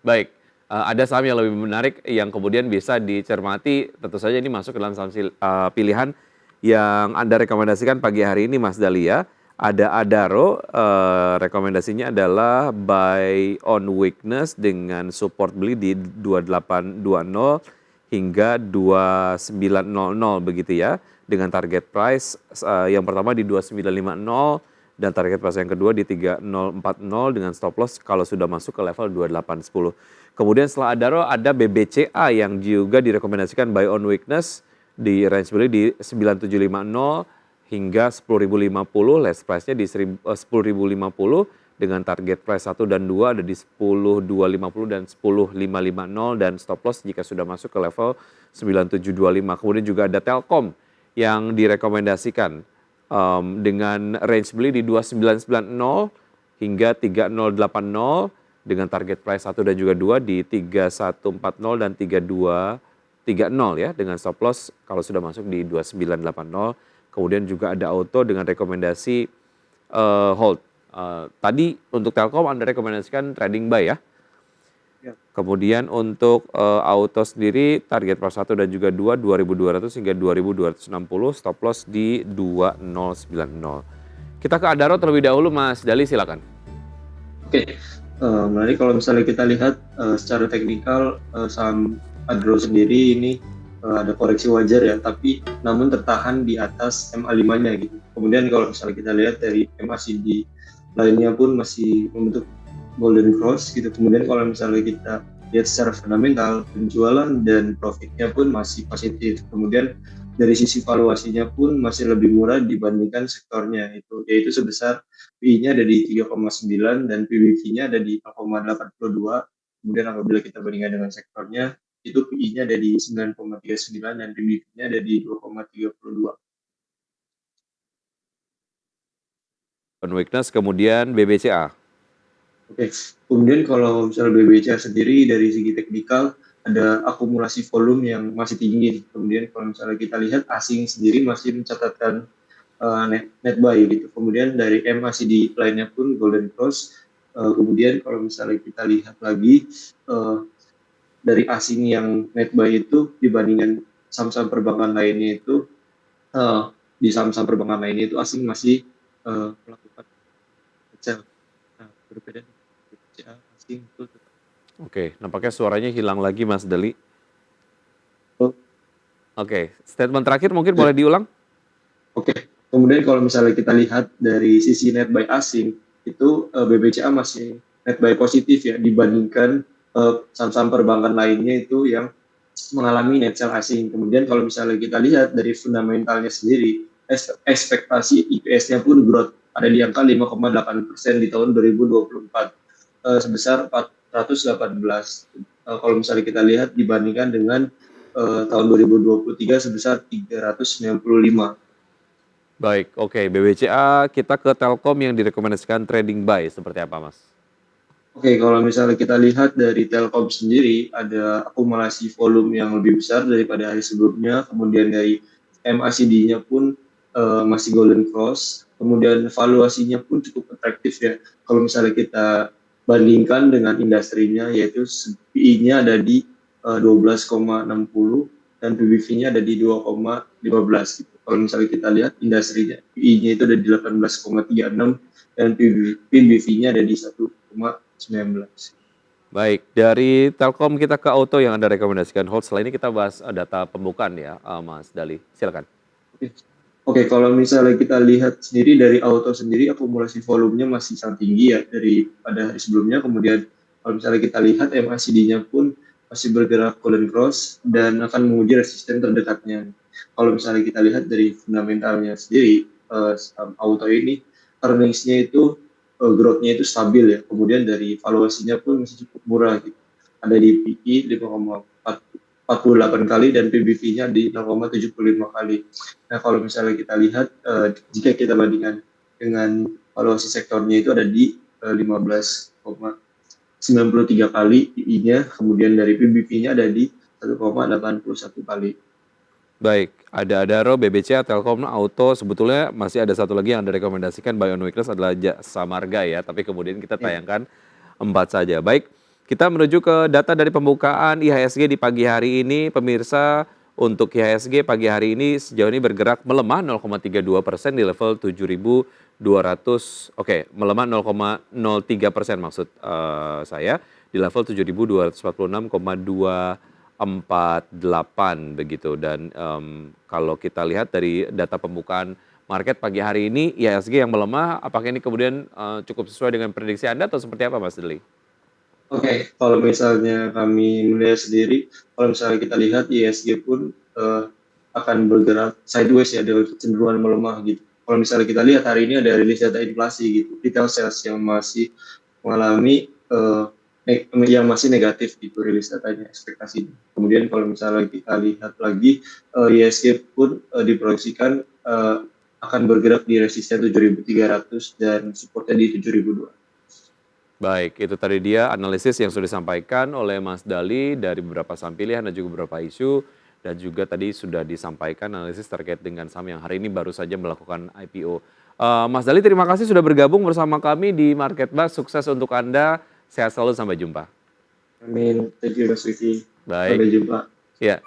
Baik, ada saham yang lebih menarik yang kemudian bisa dicermati, tentu saja ini masuk ke dalam saham pilihan yang Anda rekomendasikan pagi hari ini Mas Dahlia. Ada Adaro, rekomendasinya adalah buy on weakness dengan support beli di 2820 hingga 2900 begitu ya. Dengan target price yang pertama di 2950 dan target price yang kedua di 3040 dengan stop loss kalau sudah masuk ke level 2810. Kemudian setelah Adaro ada BBCA yang juga direkomendasikan buy on weakness di range beli di 9750 hingga 10.050, last price-nya di 10.050 dengan target price 1 dan 2 ada di 10.250 dan 10.550 dan stop loss jika sudah masuk ke level 9725. Kemudian juga ada Telkom yang direkomendasikan dengan range beli di 2990 hingga 3080 dengan target price 1 dan juga 2 di 3140 dan 3230 ya dengan stop loss kalau sudah masuk di 2980. Kemudian juga ada Auto dengan rekomendasi hold. Tadi untuk Telkom Anda rekomendasikan trading buy ya. Ya. Kemudian untuk Auto sendiri target price 1 dan juga 2 2.200 hingga 2.260, stop loss di 2090. Kita ke Adaro terlebih dahulu Mas Dali, silakan. Oke, menarik kalau misalnya kita lihat secara teknikal saham Adro sendiri ini ada koreksi wajar ya, tapi namun tertahan di atas MA5-nya gitu. Kemudian kalau misalnya kita lihat dari MACD lainnya pun masih membentuk golden cross gitu. Kemudian kalau misalnya kita lihat secara fundamental, penjualan dan profitnya pun masih positif. Kemudian dari sisi valuasinya pun masih lebih murah dibandingkan sektornya itu, yaitu sebesar PI-nya ada di 3,9 dan PBV-nya ada di 0,82. Kemudian apabila kita bandingkan dengan sektornya, itu PI-nya ada di 9,39 dan PBV-nya ada di 2,32. On weakness kemudian BBCA. Oke, kemudian kalau misalnya BBCA sendiri dari segi teknikal ada akumulasi volume yang masih tinggi. Kemudian kalau misalnya kita lihat asing sendiri masih mencatatkan net buy gitu. Kemudian dari MACD lainnya pun golden cross. Kemudian kalau misalnya kita lihat lagi dari asing yang net buy itu dibandingkan saham-saham perbankan lainnya itu di saham-saham perbankan lainnya itu asing masih melakukan sell. Nah, berbeda dengan BCA asing itu tetap. Oke, nampaknya suaranya hilang lagi Mas Dali. Oke, statement terakhir mungkin boleh diulang? Oke, kemudian kalau misalnya kita lihat dari sisi net buy asing itu BBCA masih net buy positif ya dibandingkan saham-saham perbankan lainnya itu yang mengalami net sell asing. Kemudian kalau misalnya kita lihat dari fundamentalnya sendiri, ekspektasi IPS-nya pun growth ada di angka 5,8% di tahun 2024 sebesar 418. Kalau misalnya kita lihat dibandingkan dengan tahun 2023 sebesar 395. Baik, oke. BBCA kita ke Telkom yang direkomendasikan trading buy seperti apa Mas? Oke, kalau misalnya kita lihat dari Telkom sendiri, ada akumulasi volume yang lebih besar daripada hari sebelumnya, kemudian dari MACD-nya pun masih golden cross, kemudian valuasinya pun cukup atraktif ya. Kalau misalnya kita bandingkan dengan industrinya, yaitu PI-nya ada di 12,60 dan PBV-nya ada di 2,15 gitu. Kalau misalnya kita lihat industrinya, PI-nya itu ada di 18,36 dan PBV-nya ada di 1,19. Baik, dari Telkom kita ke Auto yang Anda rekomendasikan hold. Setelah ini kita bahas data pembukaan ya Mas Dali, silakan. Oke, kalau misalnya kita lihat sendiri dari Auto sendiri akumulasi volumenya masih sangat tinggi ya dari pada hari sebelumnya. Kemudian kalau misalnya kita lihat MACD-nya pun masih bergerak golden cross dan akan menguji resisten terdekatnya. Kalau misalnya kita lihat dari fundamentalnya sendiri, Auto ini earnings-nya itu growth-nya itu stabil ya. Kemudian dari valuasinya pun masih cukup murah gitu. Ada di PI 5,48 kali dan PBV-nya di 0,75 kali. Nah, kalau misalnya kita lihat jika kita bandingkan dengan valuasi sektornya itu ada di 15,93 kali PI-nya, kemudian dari PBV-nya ada di 1,81 kali. Baik, ada Adaro, BBCA, Telkom, Auto. Sebetulnya masih ada satu lagi yang Anda rekomendasikan buy on weakness adalah Jasa Marga ya. Tapi kemudian kita tayangkan 4 saja. Baik, Kita menuju ke data dari pembukaan IHSG di pagi hari ini, pemirsa. Untuk IHSG pagi hari ini sejauh ini bergerak melemah 0,32% di level 7.200. Oke, melemah 0,03% maksud saya di level 7.246,248 begitu. Dan kalau kita lihat dari data pembukaan market pagi hari ini IHSG yang melemah, apakah ini kemudian cukup sesuai dengan prediksi Anda atau seperti apa, Mas Deli? Oke, kalau misalnya kami melihat sendiri, kalau misalnya kita lihat ISG pun akan bergerak sideways ya, dengan kecenderungan melemah gitu. Kalau misalnya kita lihat hari ini ada rilis data inflasi gitu, retail sales yang masih mengalami yang masih negatif gitu rilis datanya, ekspektasinya. Kemudian kalau misalnya kita lihat lagi, ISG pun diproyeksikan akan bergerak di resisten 7.300 dan supportnya di 7.200. Baik, itu tadi dia analisis yang sudah disampaikan oleh Mas Dali dari beberapa saham pilihan dan juga beberapa isu. Dan juga tadi sudah disampaikan analisis terkait dengan saham yang hari ini baru saja melakukan IPO. Mas Dali, terima kasih sudah bergabung bersama kami di Market Buzz. Sukses untuk Anda. Sehat selalu, sampai jumpa. Amin. Thank you, Mas Vicky. Baik, Sampai jumpa. ya.